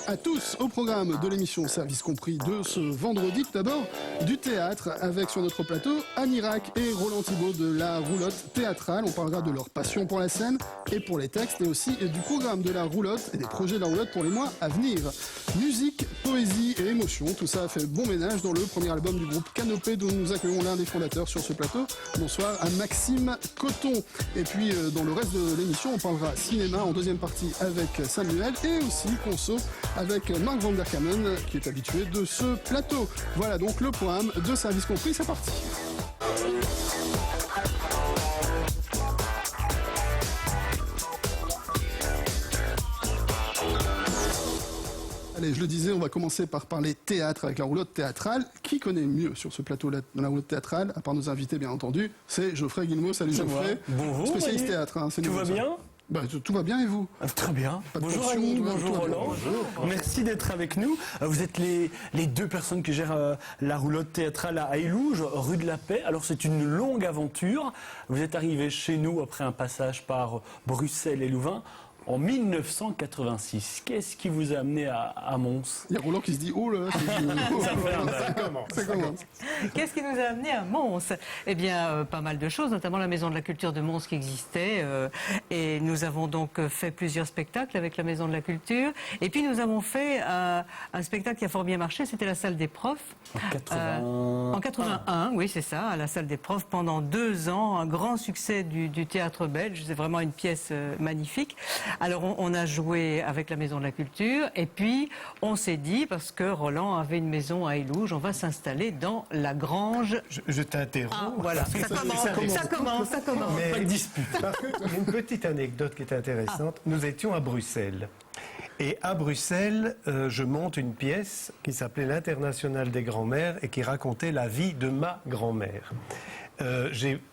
à tous. Au programme de l'émission Service compris de ce vendredi, tout d'abord du théâtre avec sur notre plateau Anne Irac et Roland Thibault de la Roulotte Théâtrale. On parlera de leur passion pour la scène et pour les textes et aussi du programme de la Roulotte et des projets de la Roulotte pour les mois à venir. Musique, poésie et émotion, tout ça a fait bon ménage dans le premier album du groupe Canopée dont nous accueillons l'un des fondateurs sur ce plateau. Bonsoir à Maxime Coton. Et puis dans le reste de l'émission, on parlera cinéma en deuxième partie avec Samuel et aussi conso avec Marc Van der Kamen qui est habitué de ce plateau. Voilà donc le programme de Service compris, c'est parti. Allez, je le disais, on va commencer par parler théâtre avec la Roulotte Théâtrale. Qui connaît mieux sur ce plateau dans la Roulotte Théâtrale, à part nos invités bien entendu, c'est Geoffrey Guillemot. Salut Geoffrey. Bonjour. Spécialiste théâtre. Hein, tout va bien ? Tout va bien et vous ? Très bien. Bonjour tension, Annie, bonjour Roland. Bonjour. Merci d'être avec nous. Vous êtes les deux personnes qui gèrent la Roulotte Théâtrale à Ailouge, rue de la Paix. Alors c'est une longue aventure. Vous êtes arrivé chez nous après un passage par Bruxelles et Louvain en 1986. Qu'est-ce qui vous a amené à Mons ? Il y a Roland qui se dit « Oh là, ça commence. Qu'est-ce qui nous a amené à Mons ? Eh bien, pas mal de choses, notamment la Maison de la Culture de Mons qui existait. Et nous avons donc fait plusieurs spectacles avec la Maison de la Culture. Et puis nous avons fait un spectacle qui a fort bien marché, c'était la Salle des Profs. En 81, oui c'est ça, à la Salle des Profs pendant 2 ans. Un grand succès du théâtre belge, c'est vraiment une pièce magnifique. Alors on a joué avec la Maison de la Culture et puis on s'est dit, parce que Roland avait une maison à Ailouge, on va s'installer dans la Grange. Je t'interromps. Ah, voilà, ça commence. Mais, pas de dispute. Par contre, une petite anecdote qui est intéressante. Nous étions à Bruxelles. Et à Bruxelles, je monte une pièce qui s'appelait l'Internationale des grands-mères et qui racontait la vie de ma grand-mère.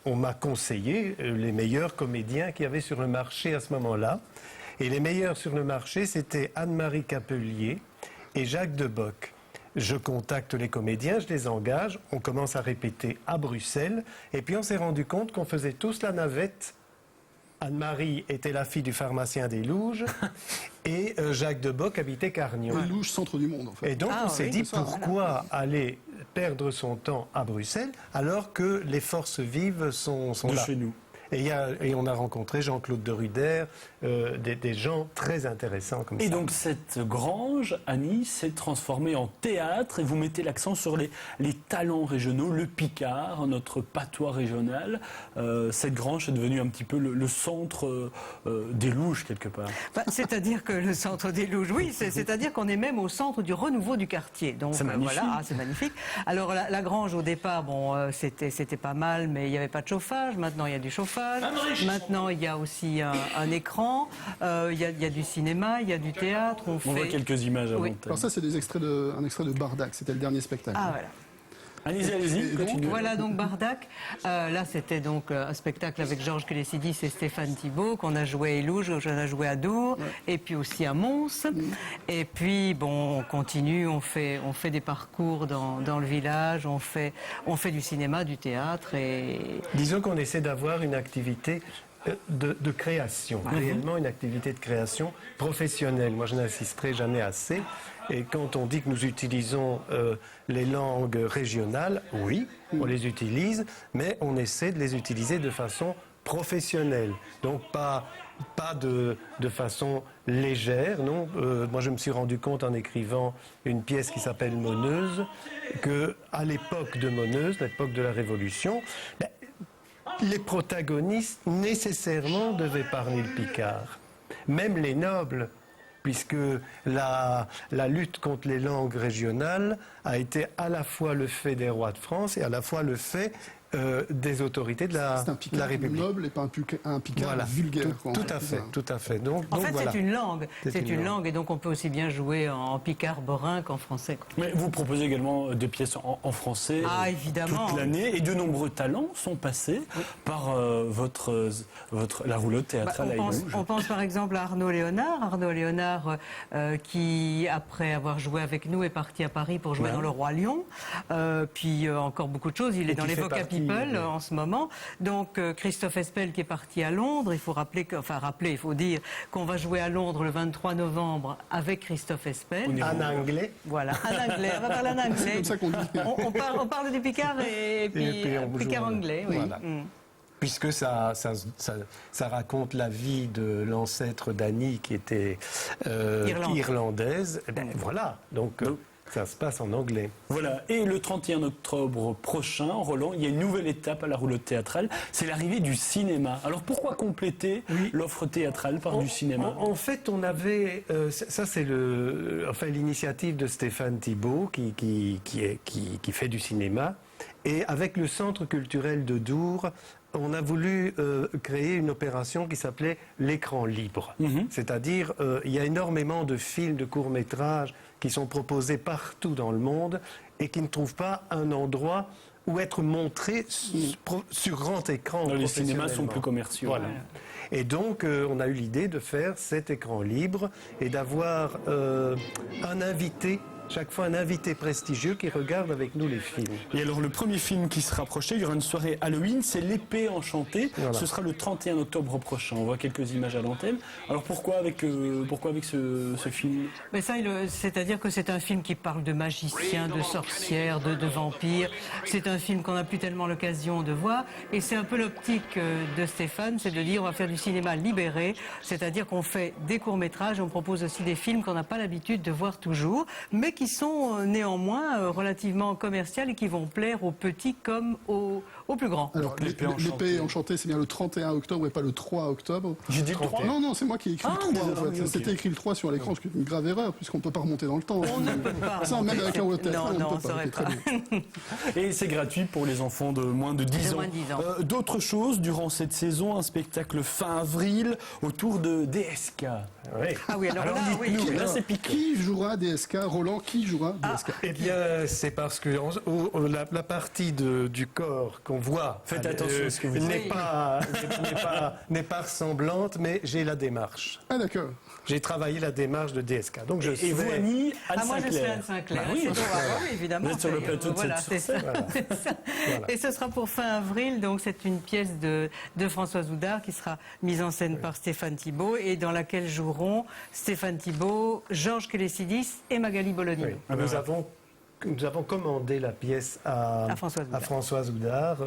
On m'a conseillé les meilleurs comédiens qu'il y avait sur le marché à ce moment-là. Et les meilleurs sur le marché, c'était Anne-Marie Capelier et Jacques Deboc. Je contacte les comédiens, je les engage, on commence à répéter à Bruxelles. Et puis on s'est rendu compte qu'on faisait tous la navette. Anne-Marie était la fille du pharmacien d'Ailouge et Jacques Deboc habitait Carnion. Ailouge, centre du monde en fait. Et donc on s'est dit pourquoi aller perdre son temps à Bruxelles alors que les forces vives sont là. Chez nous. Et on a rencontré Jean-Claude Deruder, des gens très intéressants comme ça. Et donc cette grange, Annie, s'est transformée en théâtre et vous mettez l'accent sur les talents régionaux, le Picard, notre patois régional. Cette grange est devenue un petit peu le centre d'Ailouge quelque part. C'est-à-dire que le centre d'Ailouge, oui, c'est-à-dire qu'on est même au centre du renouveau du quartier. Donc voilà, c'est magnifique. Alors la grange au départ, c'était pas mal, mais il n'y avait pas de chauffage. Maintenant il y a du chauffage. Maintenant, il y a aussi un écran, il y a du cinéma, il y a du théâtre. On voit quelques images à l'antenne. Alors ça, c'est un extrait de Bardac, c'était le dernier spectacle. Ah voilà. Allez-y, continuez. Voilà donc Bardac. Là, c'était donc un spectacle avec Georges Clécidis et Stéphane Thibault qu'on a joué à Ailouge, qu'on a joué à Dour, et puis aussi à Mons. Et puis, on continue, on fait des parcours dans le village, on fait du cinéma, du théâtre. Disons qu'on essaie d'avoir une activité de création, réellement une activité de création professionnelle. Moi, je n'insisterai jamais assez. Et quand on dit que nous utilisons les langues régionales, oui, on les utilise, mais on essaie de les utiliser de façon professionnelle. Donc pas de façon légère, non. Moi, je me suis rendu compte en écrivant une pièce qui s'appelle Moneuse, que à l'époque de Moneuse, l'époque de la Révolution, les protagonistes nécessairement devaient parler le picard. Même les nobles, puisque la lutte contre les langues régionales a été à la fois le fait des rois de France et à la fois le fait des autorités de la République. C'est un noble et pas un picard vulgaire. Tout à fait. Donc, en fait, voilà. c'est une langue. C'est une langue et donc on peut aussi bien jouer en picard borin qu'en français. Mais vous proposez également des pièces en français évidemment, toute l'année et de nombreux talents sont passés par la Roulotte Théâtrale à Ailouge. On pense par exemple à Arnaud Léonard. Arnaud Léonard qui, après avoir joué avec nous, est parti à Paris pour jouer dans Le Roi Lion. Puis encore beaucoup de choses. Il est dans l'Évoque à Pipi. People en ce moment. Donc Christophe Espel qui est parti à Londres. Il faut il faut dire qu'on va jouer à Londres le 23 novembre avec Christophe Espel. En anglais. Voilà, en anglais. On va parler en anglais. C'est comme ça qu'on dit. On parle du Picard et puis on joue Picard en anglais. Oui. Voilà. Puisque ça raconte la vie de l'ancêtre d'Annie qui était irlandaise. Voilà, donc ça se passe en anglais. Voilà, et le 31 octobre prochain, Roland, il y a une nouvelle étape à la roulotte théâtrale, c'est l'arrivée du cinéma. Alors pourquoi compléter l'offre théâtrale par du cinéma? En fait, on avait, ça c'est l'initiative de Stéphane Thibault qui fait du cinéma, et avec le Centre culturel de Dour, on a voulu créer une opération qui s'appelait l'écran libre. C'est-à-dire, il y a énormément de films, de courts-métrages qui sont proposés partout dans le monde et qui ne trouvent pas un endroit où être montrés sur grand écran. Les cinémas sont plus commerciaux. Voilà. Et donc, on a eu l'idée de faire cet écran libre et d'avoir un invité, chaque fois un invité prestigieux qui regarde avec nous les films. Et alors le premier film qui sera projeté, il y aura une soirée Halloween, c'est L'Épée enchantée. Voilà. Ce sera le 31 octobre prochain. On voit quelques images à l'antenne. Alors pourquoi avec ce film? Mais ça, c'est-à-dire que c'est un film qui parle de magiciens, de sorcières, de vampires. C'est un film qu'on n'a plus tellement l'occasion de voir. Et c'est un peu l'optique de Stéphane, c'est de dire on va faire du cinéma libéré, c'est-à-dire qu'on fait des courts-métrages, on propose aussi des films qu'on n'a pas l'habitude de voir toujours, mais qui sont néanmoins relativement commerciales et qui vont plaire aux petits comme aux plus grands. Alors, l'épée enchantée, c'est bien le 31 octobre et pas le 3 octobre. J'ai dit le 3. Non, c'est moi qui ai écrit le 3 en fait. Okay. C'était écrit le 3 sur l'écran, ce qui est une grave erreur, puisqu'on ne peut pas remonter dans le temps. On ne peut pas. Ça, même avec un hôtel. Non, on ne saurait pas. Et c'est gratuit pour les enfants de moins de 10 ans. D'autres choses, durant cette saison, un spectacle fin avril autour de DSK. Oui. Ah oui, alors là, là c'est piquant. Qui jouera DSK? Roland, qui jouera DSK? Eh bien, c'est parce que la partie du corps qu'on voit, faites attention à ce que vous dites, n'est pas ressemblante, mais j'ai la démarche. Ah d'accord. J'ai travaillé la démarche de DSK. Donc et vous, Annie, Anne moi, Sinclair. je suis Anne Sinclair. Oui, évidemment. Vous êtes sur le plateau de c'est ça. Voilà. Et ce sera pour fin avril. Donc, c'est une pièce de Françoise Oudard qui sera mise en scène par Stéphane Thibault et dans laquelle joueront Stéphane Thibault, Georges Kélésidis et Magali Bolonino. Oui. Nous avons commandé la pièce à Françoise Oudard.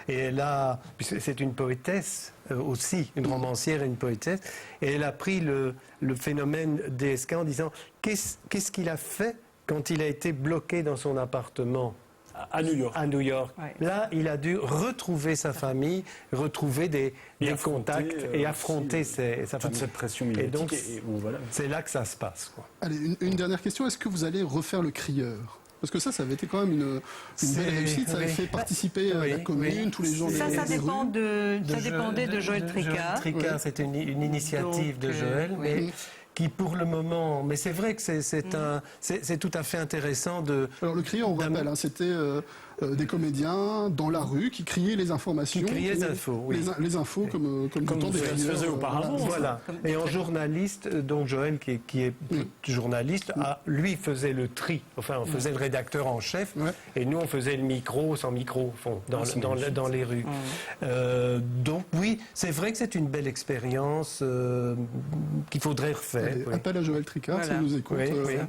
Et elle a, puisque c'est une poétesse aussi, une romancière et une poétesse, et elle a pris le phénomène DSK en disant qu'est-ce qu'il a fait quand il a été bloqué dans son appartement à New York. À New York. Ouais. Là, il a dû retrouver sa famille, retrouver des contacts et affronter sa famille. Cette pression médiatique. Et donc, voilà. C'est là que ça se passe. Quoi. Allez, une dernière question. Est-ce que vous allez refaire Le Crieur ? Parce que ça avait été quand même une belle réussite. Ça avait fait participer la commune, tous les gens. Ça dépendait de Joël Tricard. Tricard, c'était une initiative de Joël, mais qui pour le moment... Mais c'est vrai que c'est tout à fait intéressant de... Alors Le Crieur, on rappelle, c'était des comédiens dans la rue qui criaient les informations. Qui criaient les infos, oui. Les infos, comme vous faisiez auparavant. Voilà. Et en journaliste, donc Joël, qui est journaliste, lui faisait le tri. Enfin, on faisait le rédacteur en chef, et nous, on faisait le micro sans micro, dans les rues. Donc oui, c'est vrai que c'est une belle expérience qu'il faudrait refaire. Allez, appel à Joël Tricard, s'il nous écoute.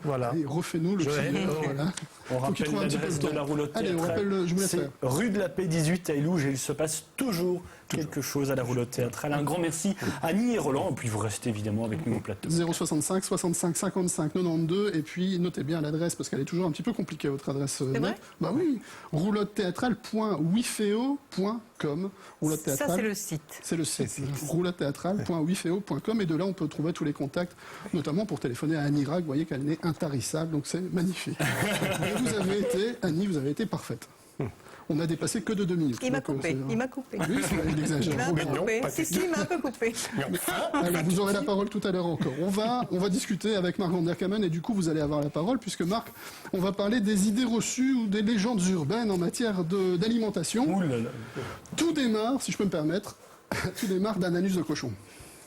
Voilà. Refais-nous Le Crieur. Voilà. On rappelle l'adresse de la roulotte théâtrale. C'est rue de la Paix 18 à Élouges et il se passe toujours quelque chose à la roulotte théâtrale. Un grand merci à Annie et Roland, et puis vous restez évidemment avec nous au plateau. 065 65 55 92, et puis notez bien l'adresse parce qu'elle est toujours un petit peu compliquée, votre adresse net. Bah oui, roulotte-théâtrale.wifeo.com. Ça c'est le site. C'est le site. roulotte-théâtrale.wifeo.com, et de là on peut trouver tous les contacts, notamment pour téléphoner à Annie Rack. Vous voyez qu'elle est intarissable, donc c'est magnifique. Et Annie, vous avez été parfaite. On a dépassé que de 2 minutes. Il m'a coupé. Oui, il exagère. Il m'a un peu coupé. Il m'a un peu coupé. Alors, vous aurez la parole tout à l'heure encore. On va discuter avec Marc Vanderkamen, et du coup, vous allez avoir la parole, puisque Marc, on va parler des idées reçues ou des légendes urbaines en matière d'alimentation. Tout démarre, si je peux me permettre, d'un anus de cochon.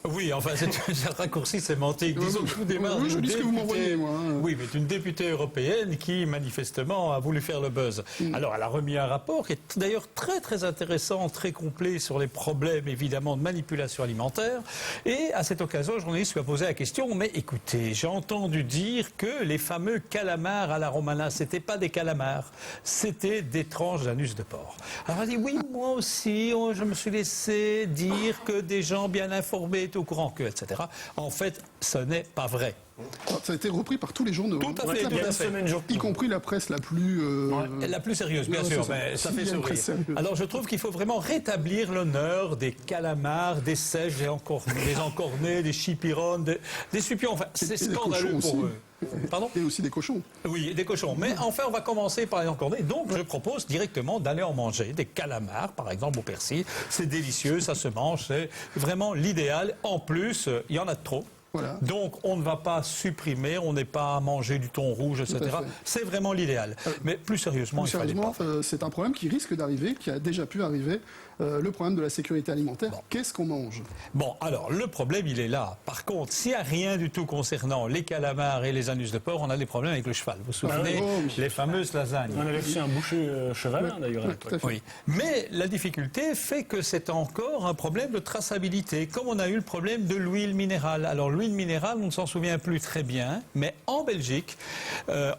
Oui, enfin, c'est un raccourci sémantique. Disons que tout démarre je d'une dis ce que vous m'envoyez, députée, moi. oui, mais une députée européenne qui, manifestement, a voulu faire le buzz. Alors, elle a remis un rapport qui est d'ailleurs très, très intéressant, très complet sur les problèmes, évidemment, de manipulation alimentaire. Et à cette occasion, le journaliste lui a posé la question, mais écoutez, j'ai entendu dire que les fameux calamars à la romana, c'était pas des calamars, c'était des tranches d'anus de porc. Alors, elle a dit, oui, moi aussi, je me suis laissé dire que des gens bien informés étaient au courant que, etc. En fait, ce n'est pas vrai. Alors, ça a été repris par tous les journaux. Tout à fait, Toute la tout à presse, fait. y compris la presse la plus... La plus sérieuse, bien Non, sûr, c'est ça. mais ça Si, fait il y a une sourire. presse sérieuse. Alors je trouve qu'il faut vraiment rétablir l'honneur des calamars, des seiches, des encornés, des chipirones, des supions. Enfin, c'est des scandaleux cochons pour aussi. eux. Pardon ? Et aussi des cochons. Oui, des cochons. Mais enfin, on va commencer par les encornés. Donc, je propose directement d'aller en manger des calamars, par exemple, au persil. C'est délicieux, ça se mange, c'est vraiment l'idéal. En plus, il y en a de trop. Voilà. Donc, on ne va pas supprimer, on n'est pas à manger du thon rouge, etc. Tout à fait. C'est vraiment l'idéal. Mais plus sérieusement, Plus il fallait sérieusement, pas. c'est un problème qui risque d'arriver, qui a déjà pu arriver, le problème de la sécurité alimentaire. Bon. Qu'est-ce qu'on mange? Bon, alors, le problème, il est là. Par contre, s'il n'y a rien du tout concernant les calamars et les anus de porc, on a des problèmes avec le cheval. Vous vous souvenez, les fameuses lasagnes. On avait reçu un boucher chevalin d'ailleurs à Ouais, l'époque. tout à fait. Oui, mais la difficulté fait que c'est encore un problème de traçabilité, comme on a eu le problème de l'huile minérale. Alors l'huile minérale, on ne s'en souvient plus très bien, mais en Belgique,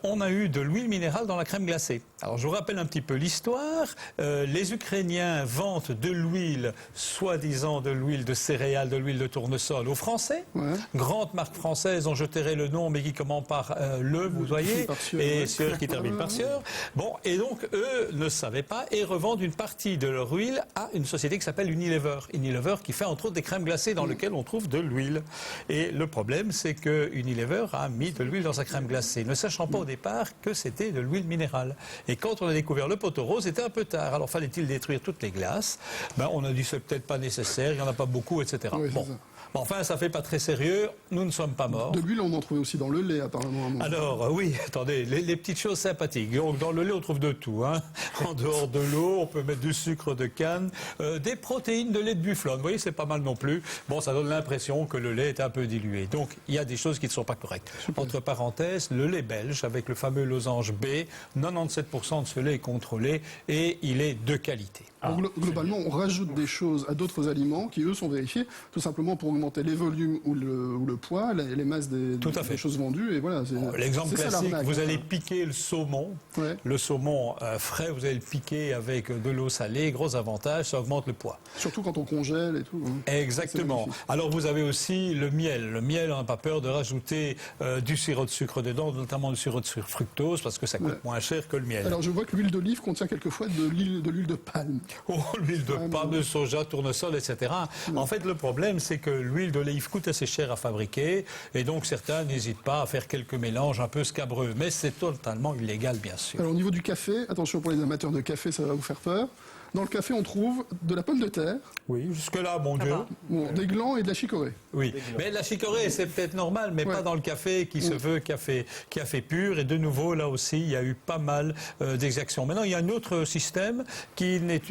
on a eu de l'huile minérale dans la crème glacée. Alors je vous rappelle un petit peu l'histoire. Les Ukrainiens vendent de l'huile, soi-disant de l'huile de céréales, de l'huile de tournesol aux Français. Ouais. Grande marque française, dont je tairai le nom, mais qui commence par le, vous voyez, par Sieur, et ouais. Sieur qui termine par Sieur. Bon, et donc eux ne savaient pas et revendent une partie de leur huile à une société qui s'appelle Unilever. Unilever qui fait entre autres des crèmes glacées dans lesquelles on trouve de l'huile. Et le problème, c'est que Unilever a mis de l'huile dans sa crème glacée, ne sachant pas au départ que c'était de l'huile minérale. Et quand on a découvert le pot au rose, c'était un peu tard. Alors fallait-il détruire toutes les glaces? Ben, on a dit c'est peut-être pas nécessaire, il n'y en a pas beaucoup, etc. Oui, c'est Bon. ça. Bon, enfin, ça fait pas très sérieux. Nous ne sommes pas morts. De l'huile, on en trouvait aussi dans le lait, apparemment. à un moment. Alors, oui, attendez, les petites choses sympathiques. Donc, dans le lait, on trouve de tout. Hein. En dehors de l'eau, on peut mettre du sucre de canne, des protéines de lait de bufflone. Vous voyez, c'est pas mal non plus. Bon, ça donne l'impression que le lait est un peu dilué. Donc, il y a des choses qui ne sont pas correctes. Entre parenthèses, le lait belge, avec le fameux losange B, 97% de ce lait est contrôlé et il est de qualité. Alors, globalement, on rajoute des choses à d'autres aliments qui, eux, sont vérifiés, tout simplement pour augmenter les volumes ou le poids, les masses Tout à fait. des choses vendues. Et voilà, L'exemple c'est ça, classique, l'arnaque, vous hein. allez piquer le saumon. Ouais. Le saumon frais, vous allez le piquer avec de l'eau salée. Gros avantage, ça augmente le poids. Surtout quand on congèle et tout. hein. Exactement. C'est magnifique. Alors vous avez aussi le miel. Le miel, on n'a pas peur de rajouter du sirop de sucre dedans, notamment du sirop de sucre fructose, parce que ça coûte Ouais. moins cher que le miel. Alors, je vois que l'huile d'olive contient quelquefois de l'huile de palme. Oh, l'huile de Vraiment. palme, de soja, tournesol, etc. En fait, le problème, c'est que l'huile d'olive coûte assez cher à fabriquer, et donc certains n'hésitent pas à faire quelques mélanges un peu scabreux. Mais c'est totalement illégal, bien sûr. Alors, au niveau du café, attention pour les amateurs de café, ça va vous faire peur. Dans le café, on trouve de la pomme de terre, Oui, jusque-là, mon Dieu. bon, des glands et de la chicorée. Oui, mais la chicorée, c'est peut-être normal, mais Ouais. pas dans le café qui se veut café pur. Et de nouveau, là aussi, il y a eu pas mal d'exactions. Maintenant, il y a un autre système qui n'est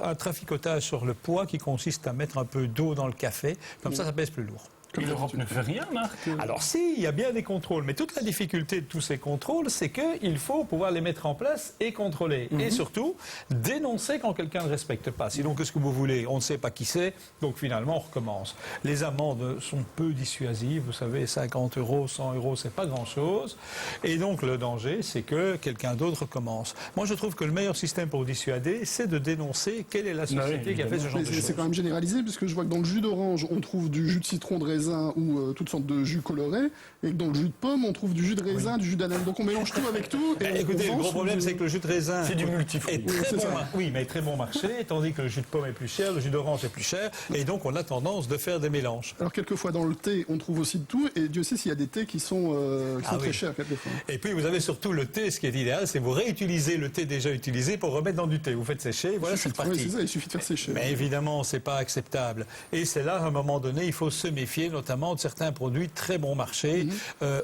un traficotage sur le poids qui consiste à mettre un peu d'eau dans le café. Comme ça pèse plus lourd. Et l'Europe ne fait rien, Marc. Alors si, il y a bien des contrôles, mais toute la difficulté de tous ces contrôles, c'est qu'il faut pouvoir les mettre en place et contrôler. Et surtout, dénoncer quand quelqu'un ne respecte pas. Sinon, qu'est-ce que vous voulez? On ne sait pas qui c'est, donc finalement, on recommence. Les amendes sont peu dissuasives, vous savez, 50 €, 100 €, c'est pas grand-chose. Et donc, le danger, c'est que quelqu'un d'autre recommence. Moi, je trouve que le meilleur système pour dissuader, c'est de dénoncer quelle est la société qui a fait ce genre Mais de c'est choses. quand même généralisé, puisque je vois que dans le jus d'orange, on trouve du jus de citron, de raisin ou toutes sortes de jus colorés, et que dans le jus de pomme, on trouve du jus de raisin, du jus d'ananas. Donc on mélange tout avec tout. Et Écoutez, on le vend gros sous- problème, c'est que le jus de raisin C'est du multifruit. est Oui, très c'est bon, ça. oui, mais très bon marché, tandis que le jus de pomme est plus cher, le jus d'orange est plus cher, et donc on a tendance de faire des mélanges. Alors quelquefois dans le thé, on trouve aussi de tout, et Dieu sait s'il y a des thés qui sont très oui. chers quelquefois. Et puis vous avez surtout le thé, ce qui est idéal, c'est vous réutiliser le thé déjà utilisé pour remettre dans du thé. Vous faites sécher, voilà, c'est Oui, parti. c'est ça, il suffit de faire sécher. Mais évidemment, c'est pas acceptable. Et c'est là, à un moment donné, il faut se méfier. et notamment de certains produits très bon marché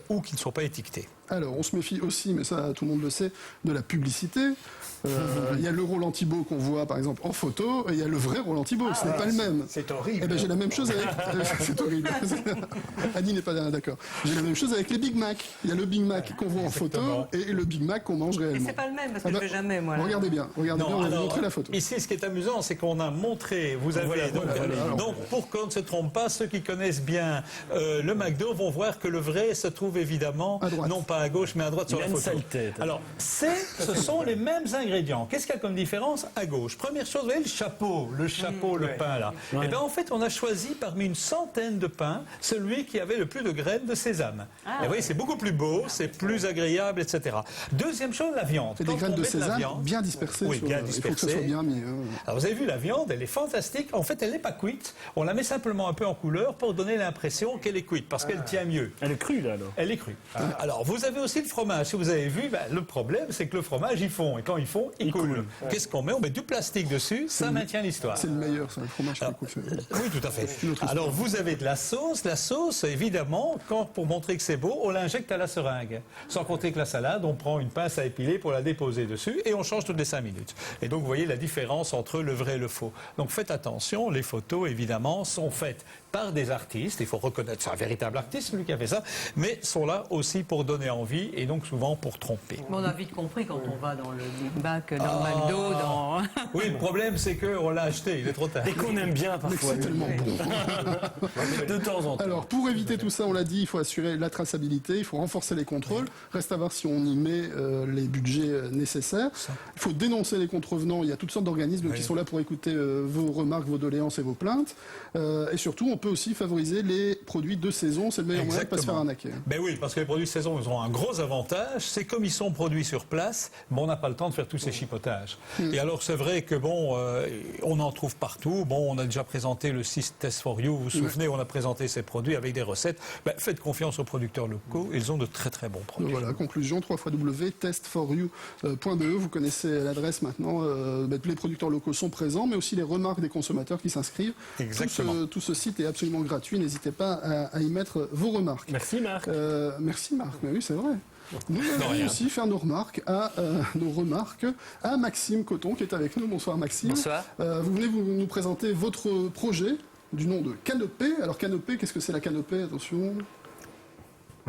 ou qui ne sont pas étiquetés. Alors, on se méfie aussi, mais ça, tout le monde le sait, de la publicité. Il y a le Roland Thibault qu'on voit, par exemple, en photo, et il y a le vrai Roland Thibault, ce n'est pas le même. C'est horrible. Eh ben, j'ai la même chose avec... c'est horrible. Annie n'est pas d'accord. J'ai la même chose avec les Big Mac. Il y a le Big Mac qu'on voit en photo et le Big Mac qu'on mange Et réellement. c'est pas le même, parce que je ne fais jamais, moi. là. Regardez bien, on va vous montrer la photo. Ici, ce qui est amusant, c'est qu'on a montré, vous avez... donc, pour qu'on ne se trompe pas, ceux qui connaissent bien le McDo vont voir que le vrai se trouve évidemment, non pas à gauche, mais à droite sur la une photo. sale tête. Alors, ce sont les mêmes ingrédients. Qu'est-ce qu'il y a comme différence à gauche? Première chose, vous voyez le chapeau, le pain là. Ouais. Et bien en fait, on a choisi parmi une centaine de pains celui qui avait le plus de graines de sésame. Et vous voyez, c'est beaucoup plus beau, c'est plus agréable, etc. Deuxième chose, la viande. Et des Quand graines on de met de la sésame viande- bien dispersées. Oui, bien Il faut que ce dispersées. soit bien mis. Alors vous avez vu la viande, elle est fantastique. En fait, elle n'est pas cuite. On la met simplement un peu en couleur pour donner l'impression qu'elle est cuite, parce qu'elle tient mieux. Elle est crue, là, alors. Elle est crue. Alors vous avez aussi le fromage. Si vous avez vu, le problème, c'est que le fromage, il fond. Et quand il fond, il coule. Qu'est-ce qu'on met? On met du plastique dessus, ça maintient l'histoire. C'est le meilleur, ça, le fromage qui coule. Oui, tout à fait. une autre histoire. Alors, vous avez de la sauce. La sauce, évidemment, pour montrer que c'est beau, on l'injecte à la seringue. Sans compter que la salade, on prend une pince à épiler pour la déposer dessus et on change toutes les 5 minutes. Et donc, vous voyez la différence entre le vrai et le faux. Donc, faites attention. Les photos, évidemment, sont faites par des artistes. Il faut reconnaître, c'est un véritable artiste, celui qui a fait ça. Mais sont là aussi pour donner envie et donc souvent pour tromper. On a vite compris quand on va dans le Big Mac, dans le McDo, dans... Oui, le problème, c'est qu'on l'a acheté. Il est trop tard. Et qu'on aime bien, Mais parfois. c'est tellement bon. De temps en temps. Alors, pour éviter tout ça, on l'a dit, il faut assurer la traçabilité, il faut renforcer les contrôles. Reste à voir si on y met les budgets nécessaires. Il faut dénoncer les contrevenants. Il y a toutes sortes d'organismes qui sont là pour écouter vos remarques, vos doléances et vos plaintes. Et surtout, on peut aussi favoriser les produits de saison. C'est le meilleur moyen de ne pas se faire arnaquer. Ben oui, parce que les produits de saison, ils ont un gros avantage. C'est comme ils sont produits sur place, mais on n'a pas le temps de faire tous ces chipotages. Et alors, c'est vrai que bon, on en trouve partout. Bon, on a déjà présenté le site Test for You. Vous vous souvenez, on a présenté ces produits avec des recettes. Ben, faites confiance aux producteurs locaux. Ils ont de très très bons produits. Voilà, conclusion, www.testforyou.be. Vous connaissez l'adresse maintenant. Tous les producteurs locaux sont présents, mais aussi les remarques des consommateurs qui s'inscrivent. Exactement. Tout ce site est absolument gratuit. N'hésitez pas à y mettre vos remarques. Merci, Marc. Merci Marc, mais oui c'est vrai. Nous allons aussi faire nos remarques à Maxime Coton qui est avec nous. Bonsoir Maxime. Bonsoir. Vous venez nous présenter votre projet du nom de Canopée. Alors Canopée, qu'est-ce que c'est la canopée? Attention.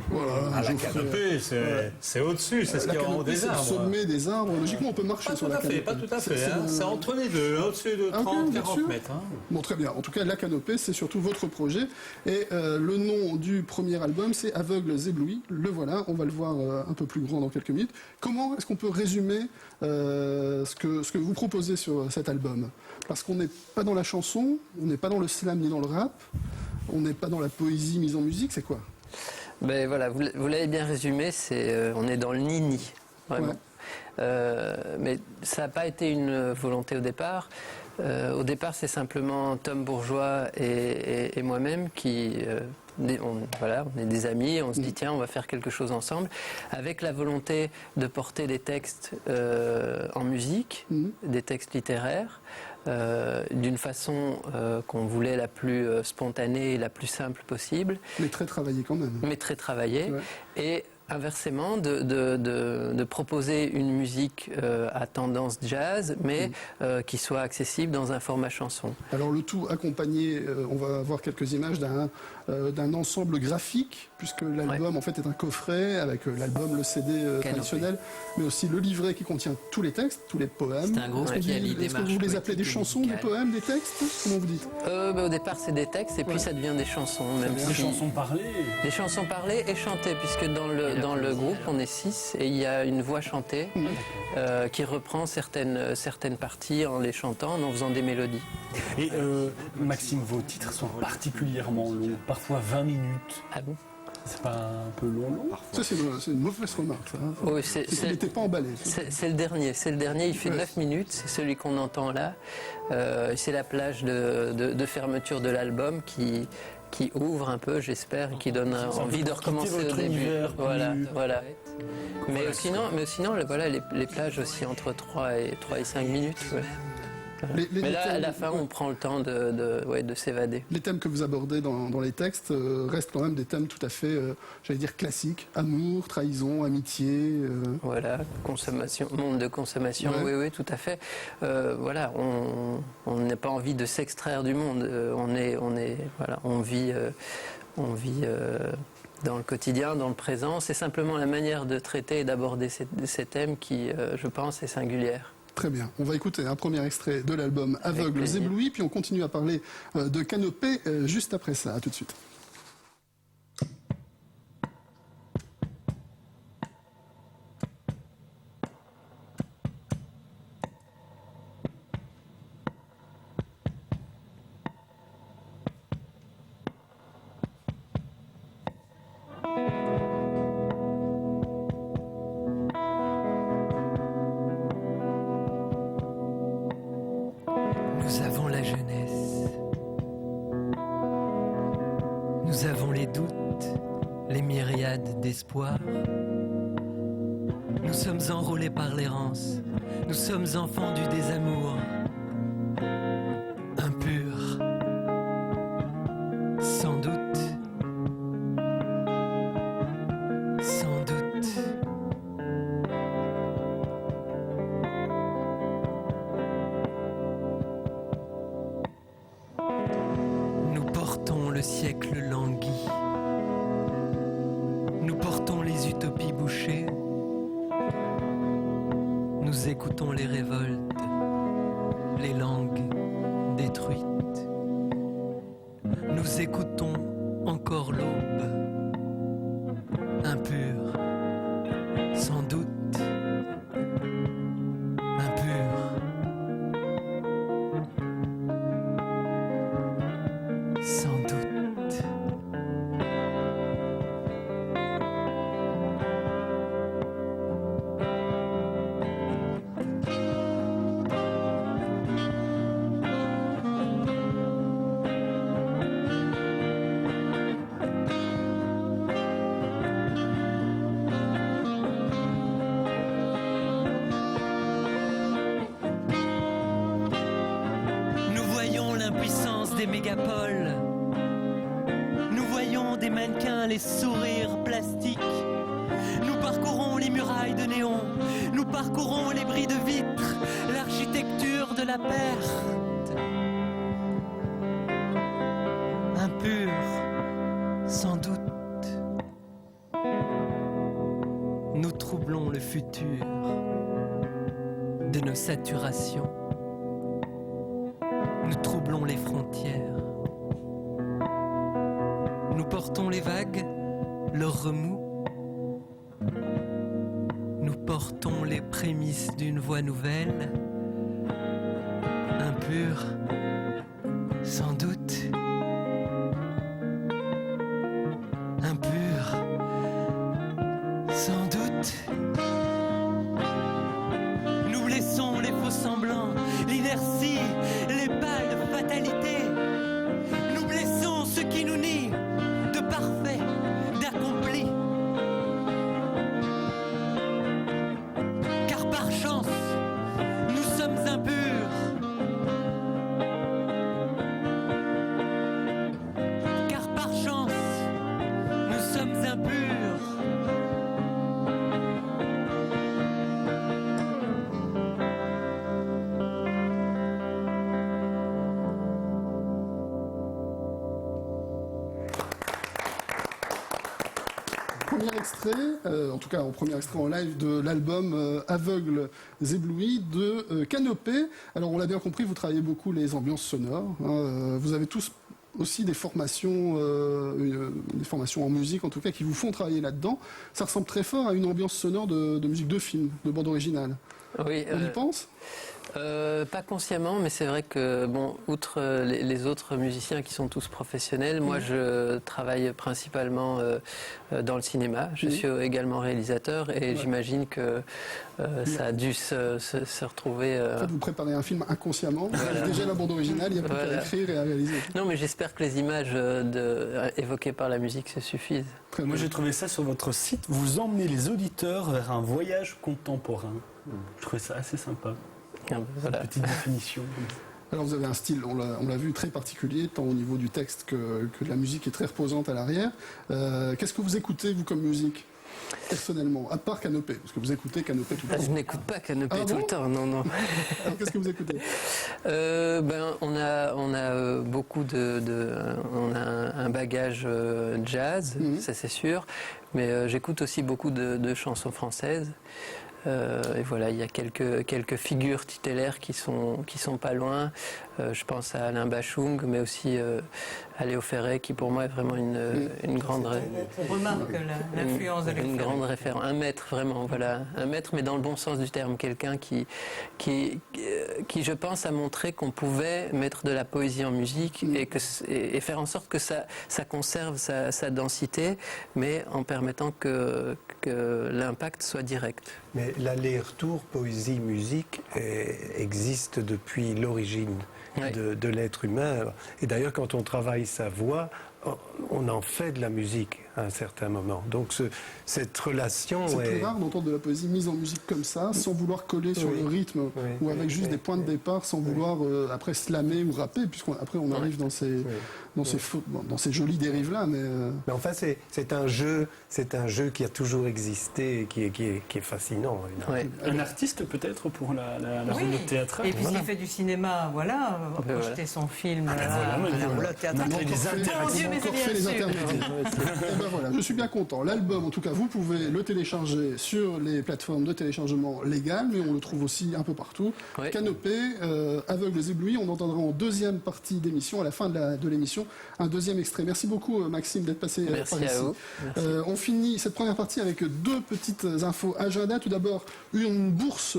Voilà, La Geoffrey. canopée, c'est au-dessus, c'est ce La qu'il y a en haut canopée, des c'est le arbres. sommet des arbres. Logiquement, on peut marcher Pas sur tout la à fait, canopée. pas tout à fait. C'est hein. le- C'est entre les deux, au-dessus de Ah, ok, 30, bien 40 sûr. mètres. hein. Bon, très bien. En tout cas, la canopée, c'est surtout votre projet. Et le nom du premier album, c'est Aveugles éblouis. Le voilà, on va le voir un peu plus grand dans quelques minutes. Comment est-ce qu'on peut résumer ce que vous proposez sur cet album? Parce qu'on n'est pas dans la chanson, on n'est pas dans le slam ni dans le rap, on n'est pas dans la poésie mise en musique, c'est quoi? Ben voilà, vous l'avez bien résumé, on est dans le nini, vraiment. Mais ça n'a pas été une volonté au départ. Au départ, c'est simplement Tom Bourgeois et moi-même qui... on est des amis, on se dit tiens, on va faire quelque chose ensemble, avec la volonté de porter des textes en musique, des textes littéraires, d'une façon qu'on voulait la plus spontanée et la plus simple possible. Mais très travaillé quand même. Mais très travaillée. Ouais. Et inversement, de proposer une musique à tendance jazz, mais qui soit accessible dans un format chanson. Alors le tout accompagné, on va voir quelques images d'un ensemble graphique, puisque l'album en fait est un coffret avec l'album, le CD traditionnel, mais aussi le livret qui contient tous les textes, tous les poèmes. C'est un groupe qui a l'idée Est-ce que vous les appelez des chansons, des poèmes, des textes? Comment vous dites? Au départ, c'est des textes et puis ça devient des chansons. Même Des si- chansons parlées. Des chansons parlées et chantées, puisque dans le groupe, on est 6 et il y a une voix chantée qui reprend certaines parties en les chantant, en faisant des mélodies. Et Maxime, vos titres sont particulièrement longs, parfois 20 minutes. Ah bon? C'est pas un peu long? Ça c'est une mauvaise remarque. Ça, hein. Oui, C'est qu'il n'était pas emballé. c'est le dernier, il fait 9 minutes, c'est celui qu'on entend là. C'est la plage de fermeture de l'album qui ouvre un peu, j'espère, et qui donne envie de recommencer quitter au votre début. univers Voilà. Mais sinon, les plages aussi entre 3 et 5 minutes. Ouais. Mais là, à la fin, on prend le temps de s'évader. Les thèmes que vous abordez dans les textes restent quand même des thèmes tout à fait, j'allais dire, classiques. Amour, trahison, amitié. Voilà, consommation, monde de consommation, Ouais. oui, tout à fait. Voilà, on n'a pas envie de s'extraire du monde. On vit dans le quotidien, dans le présent. C'est simplement la manière de traiter et d'aborder ces thèmes qui, je pense, est singulière. Très bien. On va écouter un premier extrait de l'album Aveugles plaisir. éblouis, puis on continue à parler de Canopée juste après ça. À tout de suite. Nous avons la jeunesse, nous avons les doutes, les myriades d'espoirs. Nous sommes enrôlés par l'errance, nous sommes enfants du désamour. Impurs, sans doute, sans doute. Nous portons le siècle langui. Nous portons les utopies bouchées. Nous écoutons les révoltes, les langues détruites. Nous écoutons encore l'aube, impure, sans doute, impure. Sans doute. Nous voyons l'impuissance des mégapoles. Nous voyons des mannequins, les sourires plastiques. Nous parcourons les murailles de néon. Nous parcourons les bris de vitres, l'architecture de la perte. Impur, sans doute. Nous troublons le futur de nos saturations. Nous troublons les frontières. Nous portons les vagues, leurs remous. Nous portons les prémices d'une voie nouvelle, impure, sans doute, impure, sans doute. Nous blessons les faux semblants, l'inertie, les pâles fatalités. Nous blessons ceux qui nous nient de parfait, d'accompli. Car par chance, nous sommes impurs. Car par chance, nous sommes impurs. Premier extrait, en tout cas en premier extrait en live de l'album Aveugles éblouis de Canopée. Alors on l'a bien compris, vous travaillez beaucoup les ambiances sonores. Hein, vous avez tous aussi des formations en musique en tout cas qui vous font travailler là-dedans. Ça ressemble très fort à une ambiance sonore de musique de film, de bande originale. Oui, On y pense ? Pas consciemment, mais c'est vrai que, bon, outre les autres musiciens qui sont tous professionnels, moi je travaille principalement dans le cinéma. Je suis également réalisateur et j'imagine que ça a dû se retrouver. En fait, vous préparez un film inconsciemment, vous avez déjà la bande originale, il n'y a plus qu'à écrire et à réaliser. Non, mais j'espère que les images évoquées par la musique se suffisent. Moi j'ai trouvé ça sur votre site, vous emmenez les auditeurs vers un voyage contemporain. Je trouvais ça assez sympa. Voilà. Petite définition. Alors vous avez un style, on l'a vu, très particulier, tant au niveau du texte que de la musique est très reposante à l'arrière. Qu'est-ce que vous écoutez, vous, comme musique, personnellement, à part Canopée? Parce que vous écoutez Canopée tout le temps. Je n'écoute pas Canopée Ah tout bon le temps, non. Alors qu'est-ce que vous écoutez? On a beaucoup on a un bagage jazz, ça c'est sûr, mais j'écoute aussi beaucoup de chansons françaises. Et voilà, il y a quelques figures tutélaires qui sont pas loin. Je pense à Alain Bachung, mais aussi à Léo Ferré, qui pour moi est vraiment une grande... On remarque l'influence de Léo Ferré. Une grande référence, un maître vraiment, voilà, un maître, mais dans le bon sens du terme, quelqu'un qui je pense a montré qu'on pouvait mettre de la poésie en musique et faire en sorte que ça conserve sa densité, mais en permettant que l'impact soit direct. Mais l'aller-retour poésie-musique existe depuis l'origine de l'être humain. Et d'ailleurs, quand on travaille sa voix, on en fait de la musique à un certain moment. Donc cette relation c'est plus rare d'entendre de la poésie mise en musique comme ça, sans vouloir coller sur le rythme, ou avec juste des points de départ, sans vouloir après slammer ou rapper, puisqu'après on arrive dans ces jolies dérives-là. Mais enfin, c'est un jeu qui a toujours existé et qui est fascinant. Un artiste peut-être pour la roulotte théâtrale. Et puis s'il fait du cinéma, voilà, projeter son film à la roulotte théâtrale. Voilà, je suis bien content. L'album, en tout cas, vous pouvez le télécharger sur les plateformes de téléchargement légales, mais on le trouve aussi un peu partout. Ouais. Canopée, Aveugles éblouis, on entendra en deuxième partie d'émission, à la fin de l'émission, un deuxième extrait. Merci beaucoup, Maxime, d'être passé par ici. Merci à vous. On finit cette première partie avec deux petites infos agenda. Tout d'abord, une bourse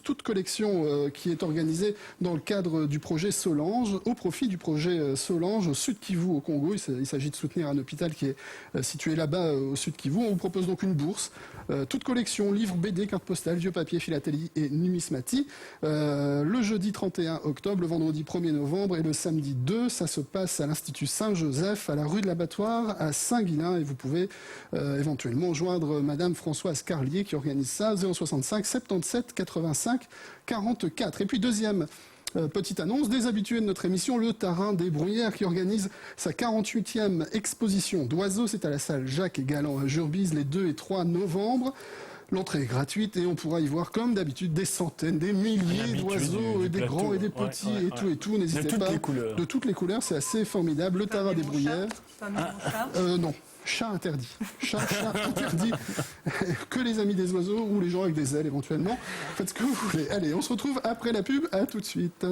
toute collection qui est organisée dans le cadre du projet Solange, au profit du projet Solange au Sud Kivu, au Congo. Il s'agit de soutenir un hôpital qui est situé là-bas au Sud Kivu. On vous propose donc une bourse, toute collection, livres, BD, cartes postales, vieux papier, philatélie et numismatie. Le jeudi 31 octobre, le vendredi 1er novembre et le samedi 2, ça se passe à l'Institut Saint-Joseph, à la rue de l'Abattoir, à Saint-Guilain. Et vous pouvez éventuellement joindre Madame Françoise Carlier qui organise ça, 065 77 85 44. Et puis deuxième petite annonce, des habitués de notre émission, le Tarin des Bruyères qui organise sa 48e exposition d'oiseaux. C'est à la salle Jacques et Galland à Jurbise les 2 et 3 novembre. L'entrée est gratuite et on pourra y voir comme d'habitude des centaines, des milliers d'oiseaux, et des plateau, grands et des petits et tout. N'hésitez pas. De toutes les couleurs. De toutes les couleurs, c'est assez formidable. Le Tarin des Bruyères. Non. Chat interdit. Chat interdit. Que les amis des oiseaux ou les gens avec des ailes éventuellement. Faites ce que vous voulez. Allez, on se retrouve après la pub. À tout de suite.